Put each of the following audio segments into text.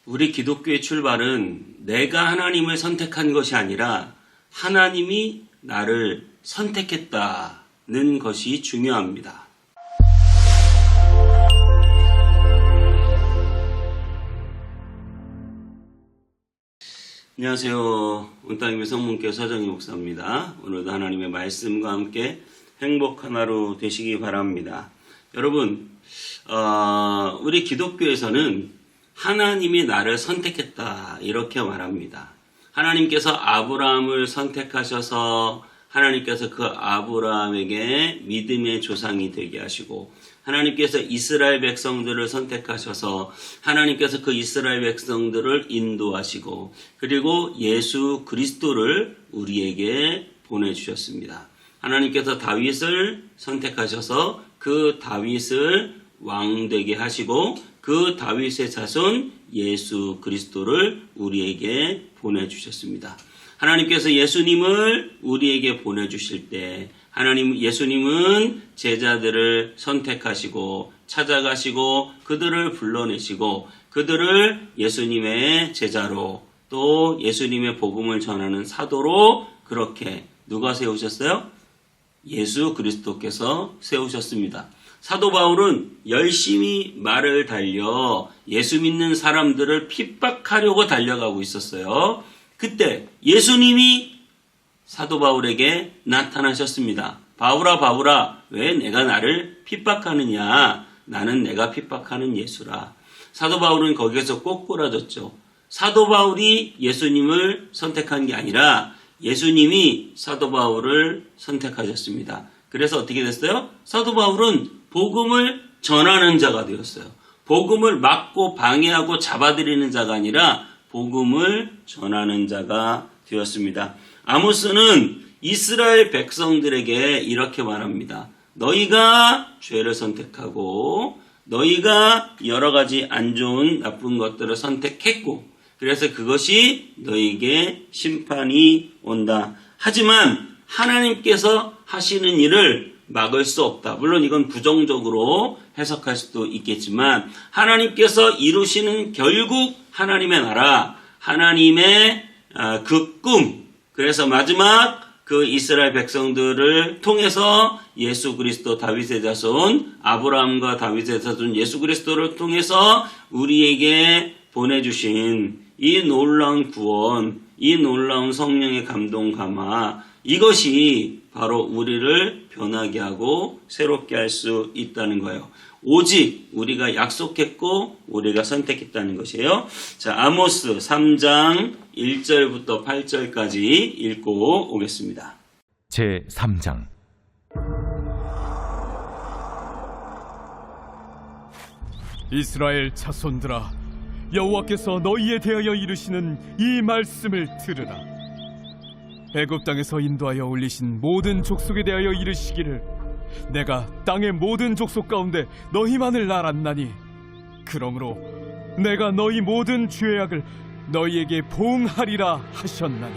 우리 기독교의 출발은 내가 하나님을 선택한 것이 아니라 하나님이 나를 선택했다는 것이 중요합니다. 안녕하세요. 온땅님의 성문교회 서정희 목사입니다. 오늘도 하나님의 말씀과 함께 행복한 하루 되시기 바랍니다. 여러분, 우리 기독교에서는 하나님이 나를 선택했다 이렇게 말합니다. 하나님께서 아브라함을 선택하셔서 하나님께서 그 아브라함에게 믿음의 조상이 되게 하시고, 하나님께서 이스라엘 백성들을 선택하셔서 하나님께서 그 이스라엘 백성들을 인도하시고, 그리고 예수 그리스도를 우리에게 보내주셨습니다. 하나님께서 다윗을 선택하셔서 그 다윗을 왕되게 하시고, 그 다윗의 자손 예수 그리스도를 우리에게 보내주셨습니다. 하나님께서 예수님을 우리에게 보내주실 때 예수님은 제자들을 선택하시고 찾아가시고 그들을 불러내시고 그들을 예수님의 제자로, 또 예수님의 복음을 전하는 사도로 그렇게 누가 세우셨어요? 예수 그리스도께서 세우셨습니다. 사도 바울은 열심히 말을 달려 예수 믿는 사람들을 핍박하려고 달려가고 있었어요. 그때 예수님이 사도 바울에게 나타나셨습니다. 바울아, 바울아, 왜 내가 나를 핍박하느냐? 나는 내가 핍박하는 예수라. 사도 바울은 거기에서 꼬꾸라졌죠. 사도 바울이 예수님을 선택한 게 아니라 예수님이 사도 바울을 선택하셨습니다. 그래서 어떻게 됐어요? 사도 바울은 복음을 전하는 자가 되었어요. 복음을 막고 방해하고 잡아들이는 자가 아니라 복음을 전하는 자가 되었습니다. 아모스는 이스라엘 백성들에게 이렇게 말합니다. 너희가 죄를 선택하고 너희가 여러 가지 안 좋은 나쁜 것들을 선택했고, 그래서 그것이 너희에게 심판이 온다. 하지만 하나님께서 하시는 일을 막을 수 없다. 물론 이건 부정적으로 해석할 수도 있겠지만 하나님께서 이루시는 결국 하나님의 나라, 하나님의 그 꿈, 그래서 마지막 그 이스라엘 백성들을 통해서 예수 그리스도 다윗의 자손, 아브라함과 다윗의 자손 예수 그리스도를 통해서 우리에게 보내주신 이 놀라운 구원, 이 놀라운 성령의 감동 감화, 이것이 바로 우리를 변하게 하고 새롭게 할 수 있다는 거예요. 오직 우리가 약속했고 우리가 선택했다는 것이에요. 자, 아모스 3장 1절부터 8절까지 읽고 오겠습니다. 제 3장. 이스라엘 자손들아, 여호와께서 너희에 대하여 이르시는 이 말씀을 들으라. 애굽 땅에서 인도하여 올리신 모든 족속에 대하여 이르시기를, 내가 땅의 모든 족속 가운데 너희만을 알았나니, 그러므로 내가 너희 모든 죄악을 너희에게 보응하리라 하셨나니,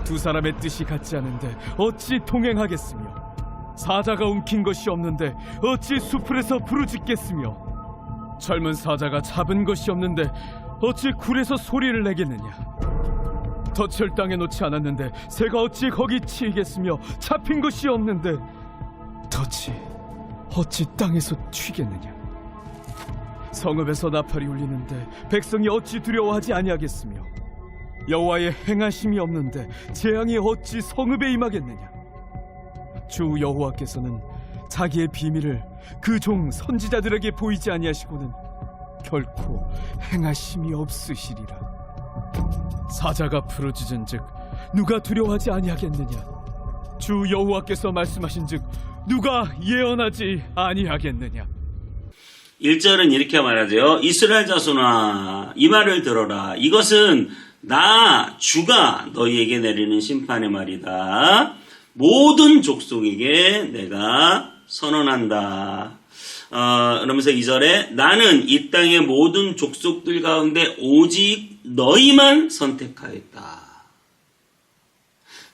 두 사람의 뜻이 같지 않은데 어찌 동행하겠으며, 사자가 움킨 것이 없는데 어찌 수풀에서 부르짖겠으며, 젊은 사자가 잡은 것이 없는데 어찌 굴에서 소리를 내겠느냐. 덫을 땅에 놓지 않았는데 새가 어찌 거기 치이겠으며, 잡힌 것이 없는데 덫이 어찌 땅에서 튀겠느냐. 성읍에서 나팔이 울리는데 백성이 어찌 두려워하지 아니하겠으며, 여호와의 행하심이 없는데 재앙이 어찌 성읍에 임하겠느냐. 주 여호와께서는 자기의 비밀을 그 종 선지자들에게 보이지 아니하시고는 결코 행하심이 없으시리라. 사자가 부르짖은즉 누가 두려워하지 아니하겠느냐. 주 여호와께서 말씀하신즉 누가 예언하지 아니하겠느냐. 1절은 이렇게 말하죠. 이스라엘 자손아, 이 말을 들어라. 이것은 나 주가 너희에게 내리는 심판의 말이다. 모든 족속에게 내가 선언한다. 그러면서 2절에 나는 이 땅의 모든 족속들 가운데 오직 너희만 선택하였다.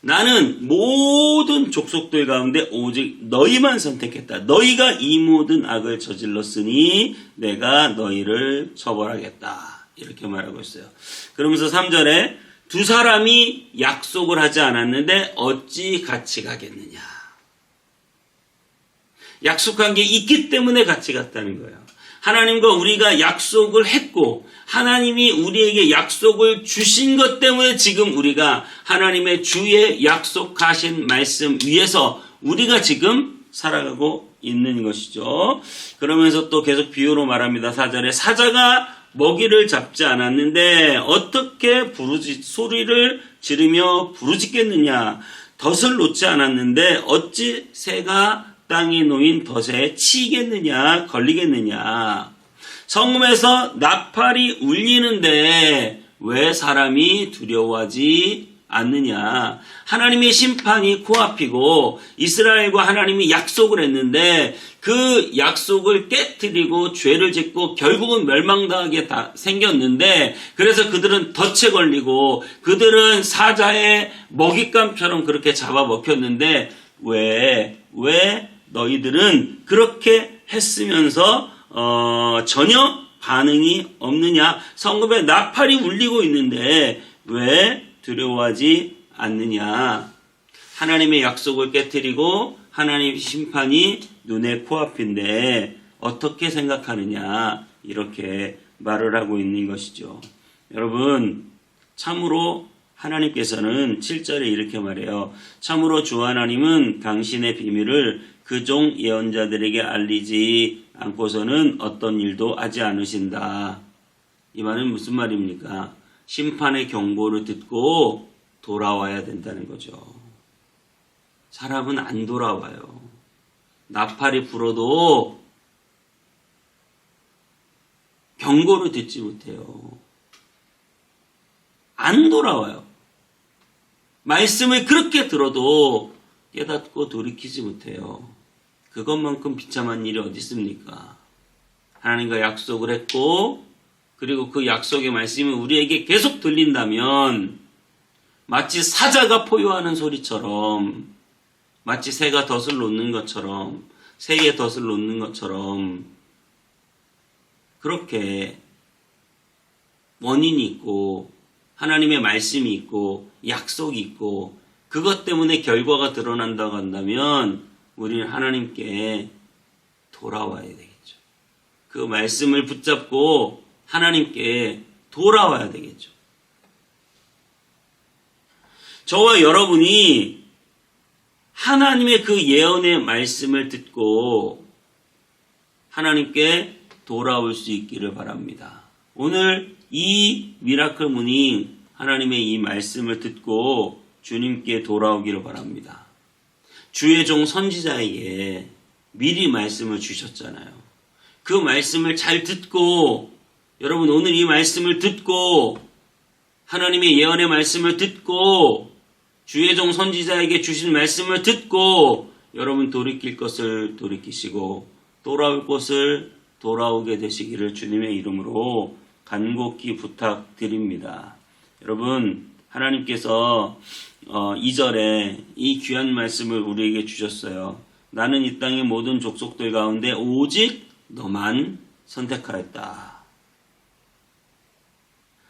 나는 모든 족속들 가운데 오직 너희만 선택했다. 너희가 이 모든 악을 저질렀으니 내가 너희를 처벌하겠다. 이렇게 말하고 있어요. 그러면서 3절에 두 사람이 약속을 하지 않았는데 어찌 같이 가겠느냐. 약속한 게 있기 때문에 같이 갔다는 거예요. 하나님과 우리가 약속을 했고 하나님이 우리에게 약속을 주신 것 때문에 지금 우리가 하나님의 주의 약속하신 말씀 위에서 우리가 지금 살아가고 있는 것이죠. 그러면서 또 계속 비유로 말합니다. 4절에 사자가 먹이를 잡지 않았는데 어떻게 소리를 지르며 부르짖겠느냐. 덫을 놓지 않았는데 어찌 새가 땅에 놓인 덫에 치이겠느냐, 걸리겠느냐. 성문에서 나팔이 울리는데 왜 사람이 두려워하지 않느냐. 하나님의 심판이 코앞이고 이스라엘과 하나님이 약속을 했는데 그 약속을 깨뜨리고 죄를 짓고 결국은 멸망당하게 다 생겼는데 그래서 그들은 덫에 걸리고 그들은 사자의 먹잇감처럼 그렇게 잡아먹혔는데 왜 너희들은 그렇게 했으면서 전혀 반응이 없느냐. 성읍에 나팔이 울리고 있는데 왜 두려워하지 않느냐. 하나님의 약속을 깨뜨리고 하나님의 심판이 눈의 코앞인데 어떻게 생각하느냐. 이렇게 말을 하고 있는 것이죠. 여러분, 참으로 하나님께서는 7절에 이렇게 말해요. 참으로 주 하나님은 당신의 비밀을 그 종 예언자들에게 알리지 않고서는 어떤 일도 하지 않으신다. 이 말은 무슨 말입니까? 심판의 경고를 듣고 돌아와야 된다는 거죠. 사람은 안 돌아와요. 나팔이 불어도 경고를 듣지 못해요. 안 돌아와요. 말씀을 그렇게 들어도 깨닫고 돌이키지 못해요. 그것만큼 비참한 일이 어디 있습니까? 하나님과 약속을 했고 그리고 그 약속의 말씀이 우리에게 계속 들린다면 마치 사자가 포효하는 소리처럼 마치 새가 덫을 놓는 것처럼 새의 덫을 놓는 것처럼 그렇게 원인이 있고 하나님의 말씀이 있고 약속이 있고 그것 때문에 결과가 드러난다고 한다면 우리는 하나님께 돌아와야 되겠죠. 그 말씀을 붙잡고 하나님께 돌아와야 되겠죠. 저와 여러분이 하나님의 그 예언의 말씀을 듣고 하나님께 돌아올 수 있기를 바랍니다. 오늘 이 미라클 모닝 하나님의 이 말씀을 듣고 주님께 돌아오기를 바랍니다. 주의 종 선지자에게 미리 말씀을 주셨잖아요. 그 말씀을 잘 듣고 여러분 오늘 이 말씀을 듣고 하나님의 예언의 말씀을 듣고 주의 종 선지자에게 주신 말씀을 듣고 여러분 돌이킬 것을 돌이키시고 돌아올 것을 돌아오게 되시기를 주님의 이름으로 간곡히 부탁드립니다. 여러분 하나님께서 2절에 이 귀한 말씀을 우리에게 주셨어요. 나는 이 땅의 모든 족속들 가운데 오직 너만 선택하였다.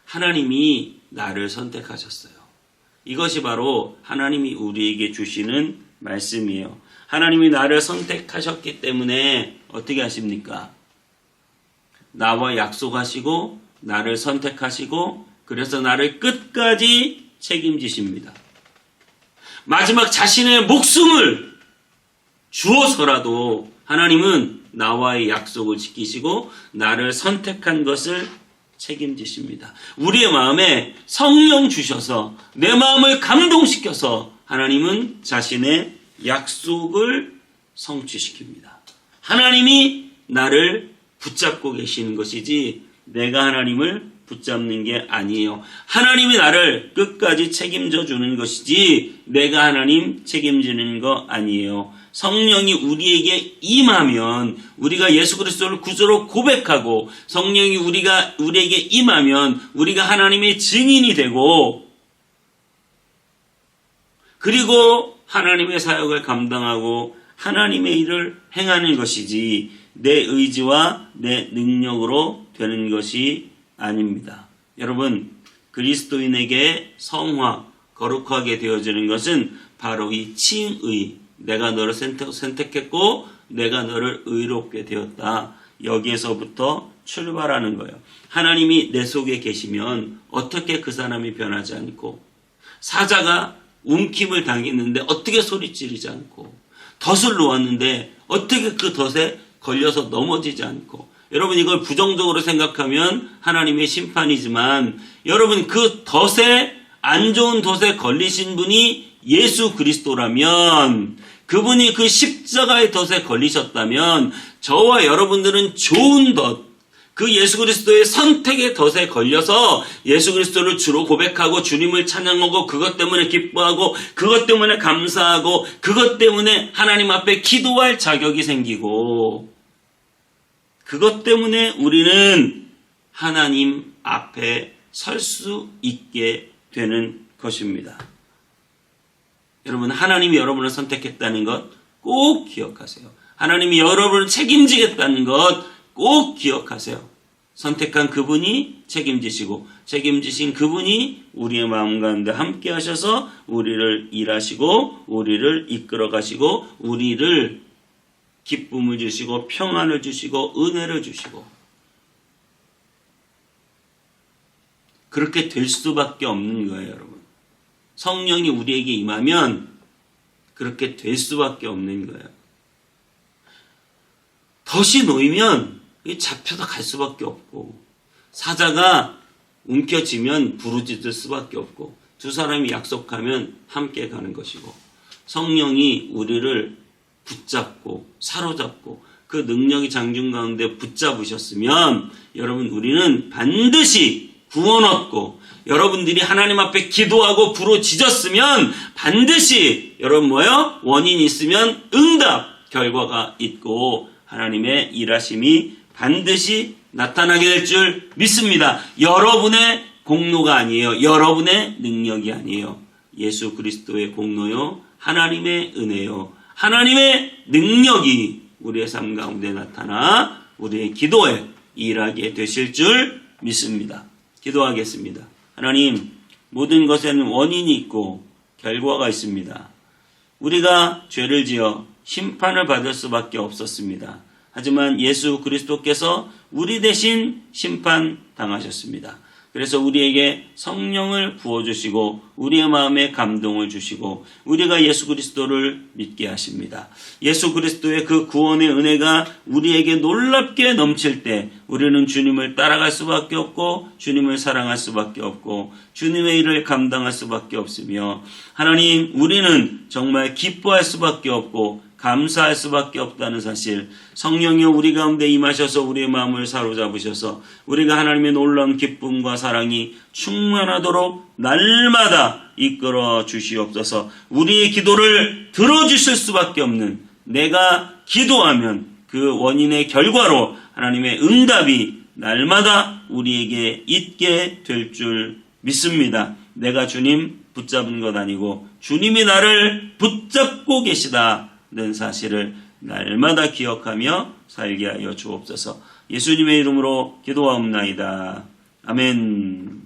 하나님이 나를 선택하셨어요. 이것이 바로 하나님이 우리에게 주시는 말씀이에요. 하나님이 나를 선택하셨기 때문에 어떻게 하십니까? 나와 약속하시고 나를 선택하시고 그래서 나를 끝까지 책임지십니다. 마지막 자신의 목숨을 주어서라도 하나님은 나와의 약속을 지키시고 나를 선택한 것을 책임지십니다. 우리의 마음에 성령 주셔서 내 마음을 감동시켜서 하나님은 자신의 약속을 성취시킵니다. 하나님이 나를 붙잡고 계시는 것이지 내가 하나님을 붙잡는 게 아니에요. 하나님이 나를 끝까지 책임져 주는 것이지 내가 하나님 책임지는 거 아니에요. 성령이 우리에게 임하면 우리가 예수 그리스도를 구주로 고백하고 성령이 우리에게 임하면 우리가 하나님의 증인이 되고 그리고 하나님의 사역을 감당하고 하나님의 일을 행하는 것이지 내 의지와 내 능력으로 되는 것이 아닙니다. 여러분, 그리스도인에게 성화, 거룩하게 되어지는 것은 바로 이 칭의, 내가 너를 선택했고 내가 너를 의롭게 되었다. 여기에서부터 출발하는 거예요. 하나님이 내 속에 계시면 어떻게 그 사람이 변하지 않고, 사자가 움킴을 당했는데 어떻게 소리지르지 않고, 덫을 놓았는데 어떻게 그 덫에 걸려서 넘어지지 않고, 여러분 이걸 부정적으로 생각하면 하나님의 심판이지만, 여러분 그 덫에, 안 좋은 덫에 걸리신 분이 예수 그리스도라면, 그분이 그 십자가의 덫에 걸리셨다면 저와 여러분들은 좋은 덫, 그 예수 그리스도의 선택의 덫에 걸려서 예수 그리스도를 주로 고백하고 주님을 찬양하고 그것 때문에 기뻐하고 그것 때문에 감사하고 그것 때문에 하나님 앞에 기도할 자격이 생기고, 그것 때문에 우리는 하나님 앞에 설 수 있게 되는 것입니다. 여러분, 하나님이 여러분을 선택했다는 것 꼭 기억하세요. 하나님이 여러분을 책임지겠다는 것 꼭 기억하세요. 선택한 그분이 책임지시고 책임지신 그분이 우리의 마음 가운데 함께 하셔서 우리를 일하시고 우리를 이끌어 가시고 우리를 기쁨을 주시고 평안을 주시고 은혜를 주시고, 그렇게 될 수밖에 없는 거예요, 여러분. 성령이 우리에게 임하면 그렇게 될 수밖에 없는 거예요. 덫이 놓이면 잡혀서 갈 수밖에 없고, 사자가 움켜쥐면 부르짖을 수밖에 없고, 두 사람이 약속하면 함께 가는 것이고, 성령이 우리를 붙잡고 사로잡고 그 능력이 장중 가운데 붙잡으셨으면 여러분 우리는 반드시 구원 얻고, 여러분들이 하나님 앞에 기도하고 부르짖었으면 반드시 여러분 뭐예요? 원인이 있으면 응답 결과가 있고 하나님의 일하심이 반드시 나타나게 될 줄 믿습니다. 여러분의 공로가 아니에요. 여러분의 능력이 아니에요. 예수 그리스도의 공로요, 하나님의 은혜요, 하나님의 능력이 우리의 삶 가운데 나타나 우리의 기도에 일하게 되실 줄 믿습니다. 기도하겠습니다. 하나님, 모든 것에는 원인이 있고 결과가 있습니다. 우리가 죄를 지어 심판을 받을 수밖에 없었습니다. 하지만 예수 그리스도께서 우리 대신 심판당하셨습니다. 그래서 우리에게 성령을 부어주시고 우리의 마음에 감동을 주시고 우리가 예수 그리스도를 믿게 하십니다. 예수 그리스도의 그 구원의 은혜가 우리에게 놀랍게 넘칠 때 우리는 주님을 따라갈 수밖에 없고 주님을 사랑할 수밖에 없고 주님의 일을 감당할 수밖에 없으며, 하나님, 우리는 정말 기뻐할 수밖에 없고 감사할 수밖에 없다는 사실, 성령이 우리 가운데 임하셔서 우리의 마음을 사로잡으셔서 우리가 하나님의 놀라운 기쁨과 사랑이 충만하도록 날마다 이끌어 주시옵소서. 우리의 기도를 들어주실 수밖에 없는, 내가 기도하면 그 원인의 결과로 하나님의 응답이 날마다 우리에게 있게 될 줄 믿습니다. 내가 주님 붙잡은 것 아니고 주님이 나를 붙잡고 계시다는 사실을 날마다 기억하며 살게 하여 주옵소서. 예수님의 이름으로 기도하옵나이다. 아멘.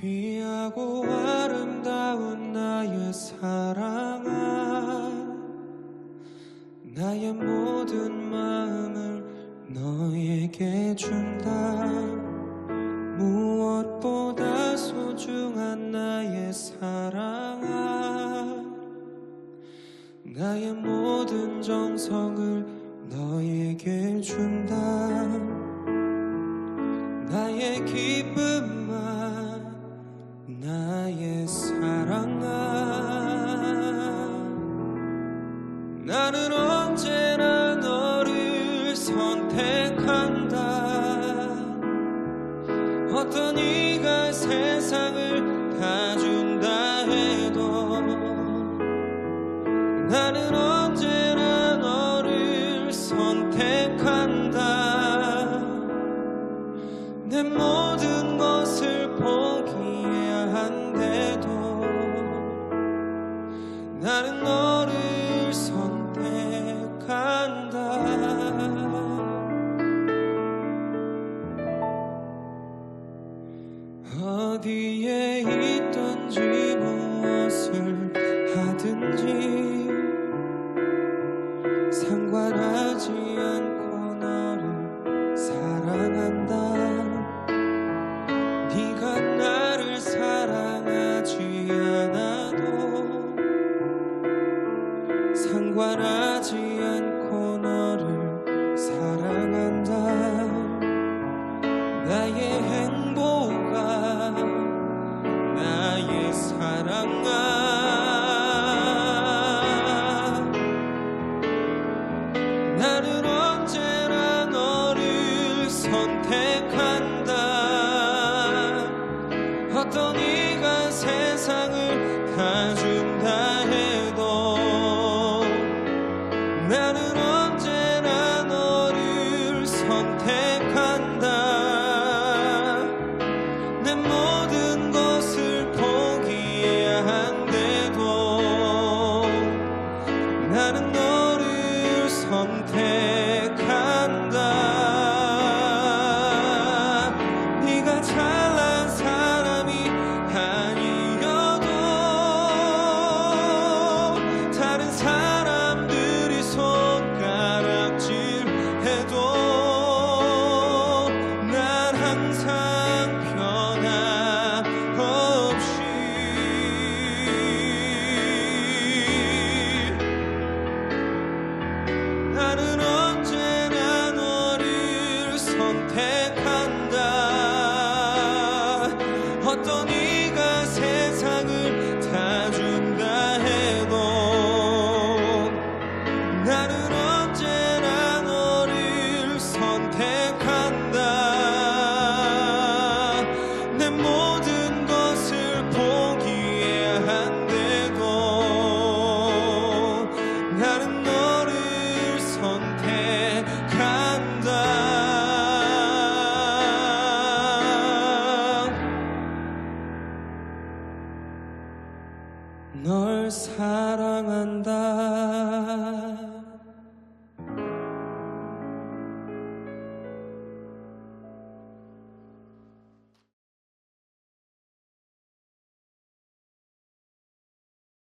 귀하고 아름다운 나의 사랑아, 나의 모든 마음을 너에게 준다. 무엇보다 소중한 나의 사랑아, 나의 모든 정성을 너에게 준다. 나의 기쁨아, 나의 사랑아, 나는 언제나 너를 선택한다. 어떤 이가 세상을 다 준다 해도 나는 어디에 있든지 무엇을 하든지 상관하지 않고 너를 사랑한다. 네가 나를 사랑하지 않아도 상관하지 않고 너를 사랑한다. 나의 행복아 나의 사랑아 나는 언제나 너를 선택한다. 어떤 이가 세상을 다 준다 해도 나는 언제나 너를 선택한다. 내 모든 것을 포기한데도 나는 너를 선택한다. 네가 잘난 사람이 아니어도 다른 사람들이 손가락질해도 난 항상 변함없이 나는 언제나 너를 선택한다. 어떤 이가 세상을